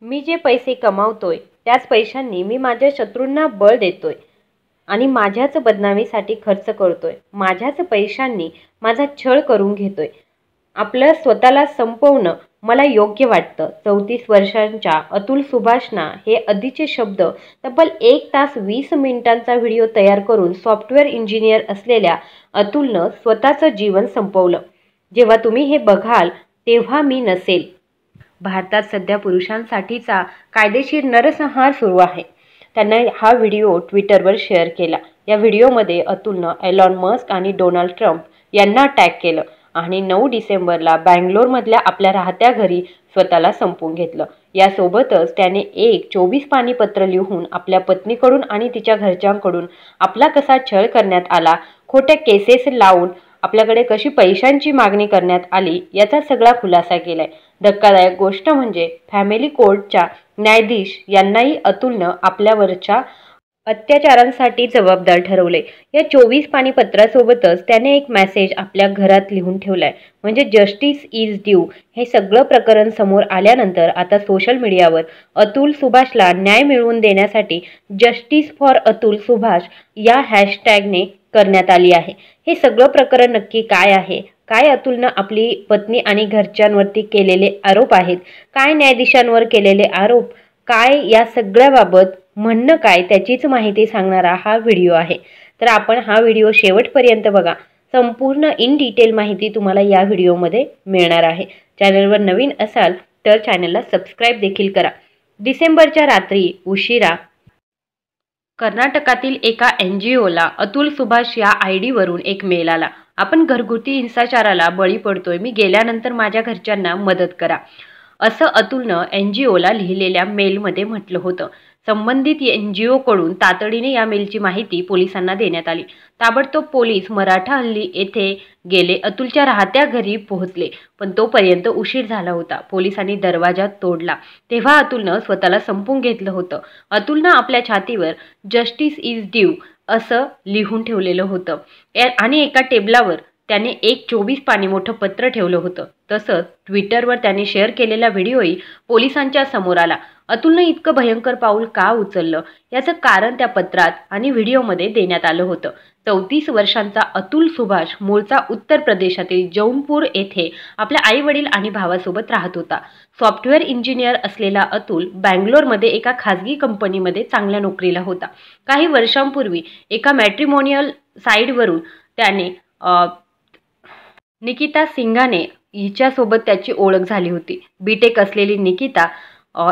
मी जे पैसे कमावतोय त्याच पैशांनी मी माझ्या शत्रूंना बळ देतोय आणि माझ्याच बदनामीसाठी खर्च करतोय। माझ्याच पैशांनी माझा छळ करून घेतोय। आपलं स्वतःला संपवणं मला योग्य वाटतं। 34 वर्षांच्या अतुल सुभाषना हे आधीचे शब्द तब्बल 1 तास 20 मिनिटांचा व्हिडिओ तयार करून सॉफ्टवेअर इंजिनियर असलेल्या अतुलनं स्वतःचं जीवन संपवलं। जेव्हा तुम्ही हे बघाल तेव्हा मी नसेल। भारतात सध्या पुरुषांसाठीचा कायदेशीर नरसंहार सुरू आहे। त्यांना हा व्हिडिओ ट्विटरवर शेअर केला। या व्हिडिओमध्ये अतुलनं एलॉन मस्क आणि डोनाल्ड ट्रम्प यांना टॅग केलं आणि 9 डिसेंबरला बंगलोरमधल्या आपल्या राहत्या घरी स्वतःला संपवून घेतलं। यासोबतच त्याने एक 24 पानी पत्र लिहून आपल्या पत्नीकडून आणि तिच्या घरच्यांकडून आपला कसा छळ करण्यात आला, खोट्या केसेस लावून आपल्याकडे कशी पैशांची मागणी करण्यात आली याचा सगळा खुलासा केलाय। धक्कादायक गोष्ट म्हणजे फॅमिली कोर्टच्या न्यायाधीश यांनाही अतुलनं आपल्यावरच्या अत्याचारांसाठी जबाबदार ठरवले। या 24 पानी पत्रासोबतच त्याने एक मेसेज आपल्या घरात लिहून ठेवलाय, म्हणजे जस्टिस इज ड्यू। हे सगळं प्रकरण समोर आल्यानंतर आता सोशल मीडियावर अतुल सुभाषला न्याय मिळवून देण्यासाठी जस्टिस फॉर अतुल सुभाष या हॅशटॅगने करण्यात आली आहे। हे सगळं प्रकरण नक्की काय आहे, काय अतुलनं आपली पत्नी आणि घरच्यांवरती केलेले आरोप आहेत, काय न्यायाधीशांवर केलेले आरोप, काय या सगळ्याबाबत म्हणणं काय त्याचीच माहिती सांगणारा हा व्हिडिओ आहे। तर आपण हा व्हिडिओ शेवटपर्यंत बघा। संपूर्ण इन डिटेल माहिती तुम्हाला या व्हिडिओमध्ये मिळणार आहे। चॅनलवर नवीन असाल तर चॅनलला सबस्क्राईब देखील करा। डिसेंबरच्या रात्री उशिरा कर्नाटकातील एका NGOला अतुल सुभाष या ID वरून एक मेल आला। आपण घरगुती हिंसाचाराला बळी पडतोय, मी गेल्यानंतर माझ्या घरच्यांना मदत करा, असं अतुलनं NGOला लिहिलेल्या मेलमध्ये म्हटलं होतं। संबंधित NGO कडून तातडीने या मेलची माहिती पोलिसांना देण्यात आली। ताबडतोब पोलीस मराठहल्ली येथे गेले, अतुलच्या राहत्या घरी पोहोचले, पण तोपर्यंत उशीर झाला होता। पोलिसांनी दरवाजा तोडला तेव्हा अतुलनं स्वतःला संपवून घेतलं होतं। अतुलनं आपल्या छातीवर जस्टिस इज ड्यू असं लिहून ठेवलेलं होतं आणि एका टेबलावर त्याने एक 24 पानी मोठं पत्र ठेवलं होतं। तसंच ट्विटरवर त्याने शेअर केलेला व्हिडिओही पोलिसांच्या समोर आला। अतुलनं इतकं भयंकर पाऊल का उचललं याचं कारण त्या पत्रात आणि व्हिडिओमध्ये देण्यात आलं होतं। 34 वर्षांचा अतुल सुभाष मूळचा उत्तर प्रदेशातील जौनपूर येथे आपल्या आई वडील आणि भावासोबत राहत होता। सॉफ्टवेअर इंजिनियर असलेला अतुल बंगलोरमध्ये एका खाजगी कंपनीमध्ये चांगल्या नोकरीला होता। काही वर्षांपूर्वी एका मॅट्रिमोनियल साईटवरून त्याने निकिता सिंघाने हिच्यासोबत त्याची ओळख झाली होती। बीटेक असलेली निकिता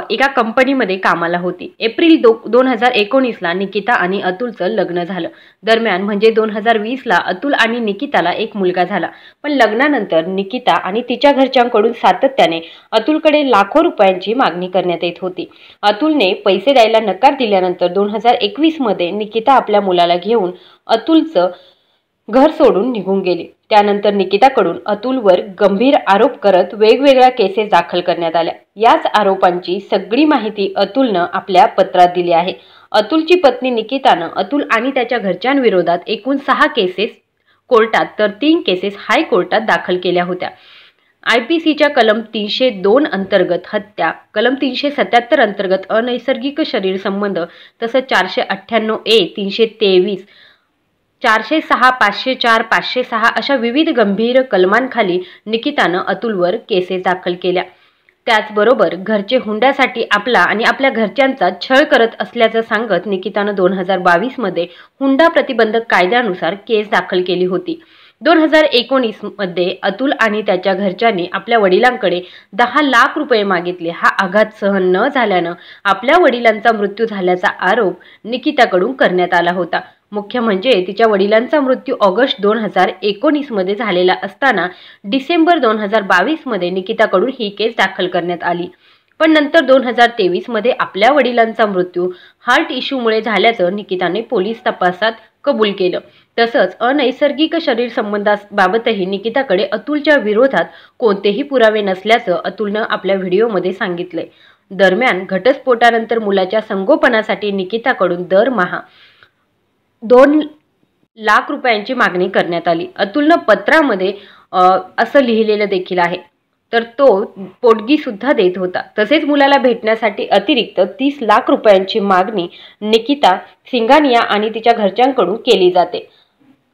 एका कंपनीमध्ये कामाला होती। एप्रिल 2019ला निकिता आणि अतुलचं लग्न झालं। दरम्यान म्हणजे 2020ला अतुल आणि निकिताला एक मुलगा झाला। पण लग्नानंतर निकिता आणि तिच्या घरच्यांकडून सातत्याने अतुलकडे लाखो रुपयांची मागणी करण्यात येत होती। अतुलने पैसे द्यायला नकार दिल्यानंतर 2021 मध्ये निकिता आपल्या मुलाला घेऊन अतुलचं घर सोडून निघून गेली। त्यानंतर निकिताकडून अतुलवर गंभीर आरोप करत वेगवेगळ्या केसेस दाखल करण्यात आल्या। याच आरोपांची सगळी माहिती अतुलनं आपल्या पत्रात दिली आहे। अतुलची पत्नी निकितानं अतुल आणि त्याच्या घरच्यांविरोधात एकूण 6 केसेस कोर्टात तर 3 केसेस हायकोर्टात दाखल केल्या होत्या। IPCच्या कलम 302 अंतर्गत हत्या, कलम 377 अंतर्गत अनैसर्गिक शरीर संबंध तसंच 498A, 323, 406, 504, 506 अशा विविध गंभीर कलमांखाली निकितानं अतुलवर केसेस दाखल केल्या। त्याचबरोबर घरचे हुंड्यासाठी आपला आणि आपल्या घरच्यांचा छळ करत असल्याचं सांगत निकितानं 2022 मध्ये हुंडा प्रतिबंधक कायद्यानुसार केस दाखल केली होती। 2019 मध्ये अतुल आणि त्याच्या घरच्यांनी आपल्या वडिलांकडे 10 लाख रुपये मागितले। हा आघात सहन न झाल्यानं आपल्या वडिलांचा मृत्यू झाल्याचा आरोप निकिताकडून करण्यात आला होता। मुख्य म्हणजे तिच्या वडिलांचा मृत्यू ऑगस्ट 2019 मध्ये झालेला असताना डिसेंबर 2022 मध्ये निकिताकडून ही केस दाखल करण्यात आली। पण नंतर 2023 मध्ये आपल्या वडिलांचा मृत्यू हार्ट इश्यूमुळे झाल्याचं निकिताने पोलीस तपासात कबूल केलं। तसंच अनैसर्गिक शरीर संबंधाबाबतही निकिताकडे अतुलच्या विरोधात कोणतेही पुरावे नसल्याचं अतुलनं आपल्या व्हिडिओमध्ये सांगितलंय। दरम्यान घटस्फोटानंतर मुलाच्या संगोपनासाठी निकिताकडून दरमहा 2 लाख रुपयांची मागणी करण्यात आली। अतुलनं पत्रामध्ये असं लिहिलेलं देखील आहे, तर तो पोटगी सुद्धा देत होता। तसेच मुलाला भेटण्यासाठी अतिरिक्त 30 लाख रुपयांची मागणी निकिता सिंघानिया आणि तिच्या घरच्यांकडून केली जाते।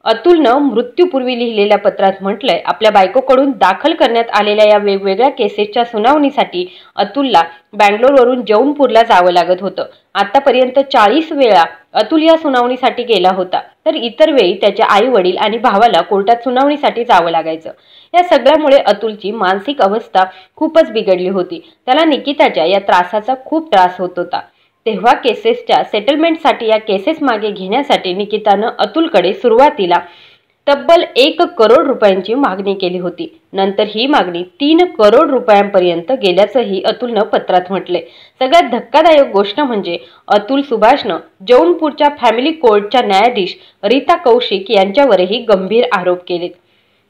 अतुलनं मृत्यूपूर्वी लिहिलेल्या पत्रात म्हटलंय, आपल्या बायकोकडून दाखल करण्यात आलेल्या या वेगवेगळ्या केसेसच्या सुनावणीसाठी अतुलला बँगलोरवरून जौनपूरला जावं लागत होतं। आतापर्यंत 40 वेळा अतुल या सुनावणीसाठी गेला होता, तर इतर वेळी त्याच्या आई वडील आणि भावाला कोर्टात सुनावणीसाठी जावं लागायचं। या सगळ्यामुळे अतुलची मानसिक अवस्था खूपच बिघडली होती। त्याला निकिताच्या या त्रासाचा खूप त्रास होत होता। तेव्हा केसेसच्या सेटलमेंटसाठी या केसेस मागे घेण्यासाठी निकितानं अतुलकडे सुरुवातीला तब्बल 1 करोड रुपयांची मागणी केली होती। नंतर ही मागणी 3 करोड रुपयांपर्यंत गेल्याचंही अतुलनं पत्रात म्हटले। सगळ्यात धक्कादायक गोष्ट म्हणजे अतुल सुभाषनं जौनपूरच्या फॅमिली कोर्टच्या न्यायाधीश रीता कौशिक यांच्यावरही गंभीर आरोप केलेत।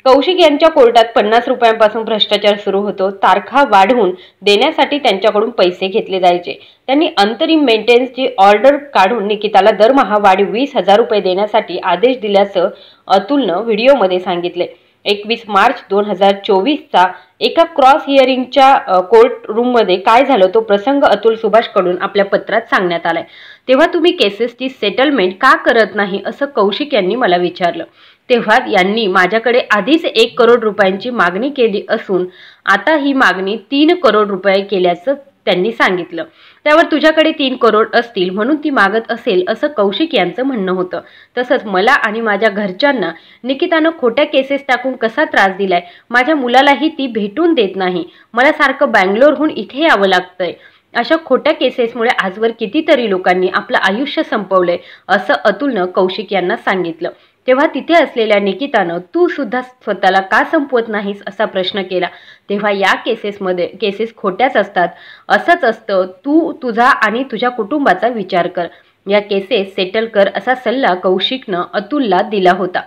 कौशिक यांच्या कोर्टात 50 रुपयांपासून भ्रष्टाचार सुरू होतो। तारखा वाढवून देण्यासाठी त्यांच्याकडून पैसे घेतले जायचे। त्यांनी अंतरिम मेंटेनन्सची ऑर्डर काढून निकिताला दरमहा वाढीव 20,000 रुपये देण्यासाठी आदेश दिल्याचं अतुलनं व्हिडिओमध्ये सांगितले। 21 मार्च 2024चा एका क्रॉस हिअरिंगच्या कोर्ट रूममध्ये काय झालं तो प्रसंग अतुल सुभाषकडून आपल्या पत्रात सांगण्यात आलाय। तेव्हा तुम्ही केसेसची सेटलमेंट का करत नाही असं कौशिक यांनी मला विचारलं। तेव्हा यांनी माझ्याकडे आधीच 1 करोड रुपयांची मागणी केली असून आता ही मागणी 3 करोड रुपये केल्याचं त्यांनी सांगितलं। त्यावर तुझ्याकडे 3 करोड असतील म्हणून ती मागत असेल असं कौशिक यांचं म्हणणं होतं। तसंच मला आणि माझ्या घरच्यांना निकितानं खोट्या केसेस टाकून कसा त्रास दिलाय, माझ्या मुलालाही ती भेटून देत नाही, मला सारखं बँगलोरहून इथे यावं लागतंय, अशा खोट्या केसेसमुळे आजवर कितीतरी लोकांनी आपलं आयुष्य संपवलंय असं अतुलनं कौशिक यांना सांगितलं। तेव्हा तिथे असलेल्या निकितानं तू सुद्धा स्वतःला का संपवत नाहीस असा प्रश्न केला। तेव्हा या केसेस खोट्याच असतात, असंच असतं, तू तुझा आणि तुझ्या कुटुंबाचा विचार कर, या केसेस सेटल कर असा सल्ला कौशिकनं अतुलला दिला होता।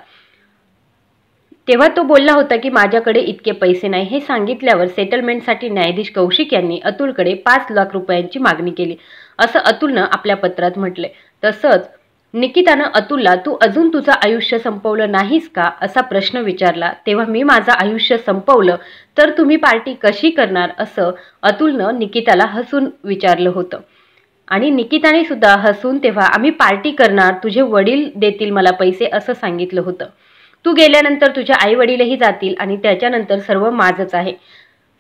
तेव्हा तो बोलला होता की माझ्याकडे इतके पैसे नाही। हे सांगितल्यावर सेटलमेंटसाठी न्यायाधीश कौशिक यांनी अतुलकडे 5 लाख रुपयांची मागणी केली असं अतुलनं आपल्या पत्रात म्हटलंय। तसंच निकितानं अतुलला तू अजून तुझं आयुष्य संपवलं नाहीस का असा प्रश्न विचारला। तेव्हा मी माझं आयुष्य संपवलं तर तुम्ही पार्टी कशी करणार असं अतुलनं निकिताला हसून विचारलं होतं आणि निकिताने सुद्धा हसून तेव्हा आम्ही पार्टी करणार, तुझे वडील देतील मला पैसे असं सांगितलं होतं। तू गेल्यानंतर तुझे आई वडीलही जातील आणि त्याच्यानंतर सर्व माझंच आहे।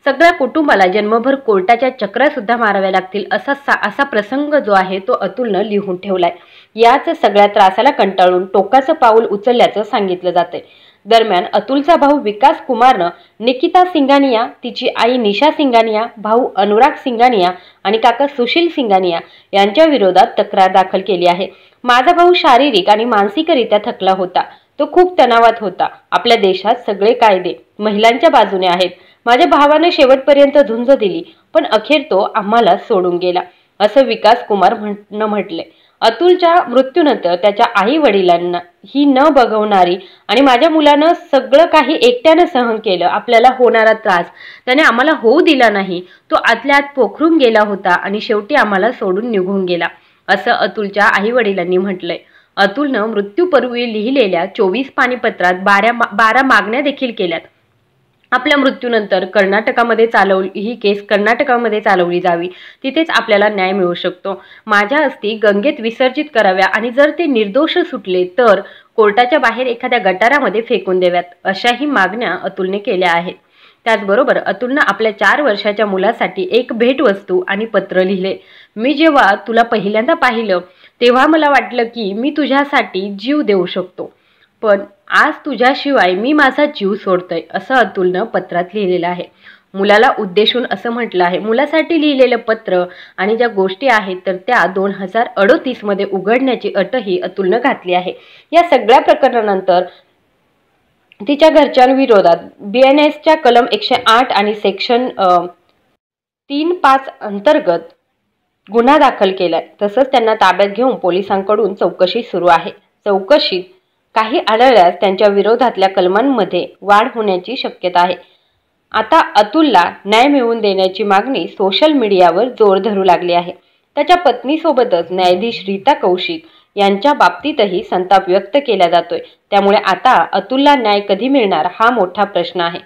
सगळ्या कुटुंबाला जन्मभर कोर्टाच्या चक्रा सुद्धा माराव्या लागतील असा प्रसंग जो आहे तो अतुलनं लिहून ठेवलाय। याच सगळ्या त्रासाला कंटाळून टोकाचं पाऊल उचलल्याचं सांगितलं जातंय। दरम्यान अतुलचा भाऊ विकास कुमारनं निकिता सिंघानिया, तिची आई निशा सिंघानिया, भाऊ अनुराग सिंघानिया आणि काका सुशील सिंघानिया यांच्या विरोधात तक्रार दाखल केली आहे। माझा भाऊ शारीरिक आणि मानसिकरित्या थकला होता, तो खूप तणावात होता। आपल्या देशात सगळे कायदे महिलांच्या बाजूने आहेत। माझ्या भावाने शेवटपर्यंत झुंज दिली पण अखेर तो आम्हाला सोडून गेला असं विकास कुमार म्हटले। अतुलच्या मृत्यूनंतर त्याच्या आई वडिलांना ही न बघवणारी आणि माझ्या मुलानं सगळं काही एकट्यानं सहन केलं, आपल्याला होणारा त्रास त्याने आम्हाला होऊ दिला नाही, तो आतल्या आत पोखरून गेला होता आणि शेवटी आम्हाला सोडून निघून गेला असं अतुलच्या आई वडिलांनी म्हटलंय। अतुलनं मृत्यूपूर्वी लिहिलेल्या 24 पानी पत्रात 12 मागण्या देखील केल्यात। आपल्या मृत्यूनंतर ही केस कर्नाटकामध्ये चालवली जावी, तिथेच आपल्याला न्याय मिळू शकतो। माझ्या अस्थी गंगेत विसर्जित कराव्या आणि जर ते निर्दोष सुटले तर कोर्टाच्या बाहेर एखाद्या गटारामध्ये फेकून द्याव्यात, अशाही मागण्या अतुलने केल्या आहेत। त्याचबरोबर अतुलनं आपल्या 4 वर्षाच्या मुलासाठी एक भेटवस्तू आणि पत्र लिहिले। मी जेव्हा तुला पहिल्यांदा पाहिलं तेव्हा मला वाटलं की मी तुझ्यासाठी जीव देऊ शकतो, पण आज तुझ्याशिवाय मी माझा जीव सोडतोय असं अतुलनं पत्रात लिहिलेलं आहे। मुलाला उद्देशून असं म्हटलं आहे। मुलासाठी लिहिलेलं पत्र आणि ज्या गोष्टी आहेत तर त्या 2038 मध्ये उघडण्याची अटही अतुलनं घातली आहे। या सगळ्या प्रकरणानंतर तिच्या घरच्यांविरोधात BNSच्या कलम 108 आणि सेक्शन 3(5) अंतर्गत गुन्हा दाखल केलाय। तसंच त्यांना ताब्यात घेऊन पोलिसांकडून चौकशी सुरू आहे। चौकशीत काही आढळल्यास त्यांच्या विरोधातल्या कलमांमध्ये वाढ होण्याची शक्यता आहे। आता अतुलला न्याय मिळवून देण्याची मागणी सोशल मीडियावर जोर धरू लागली आहे। त्याच्या पत्नीसोबतच न्यायाधीश रीता कौशिक यांच्या बाबतीतही संताप व्यक्त केला जातोय। त्यामुळे आता अतुलला न्याय कधी मिळणार हा मोठा प्रश्न आहे।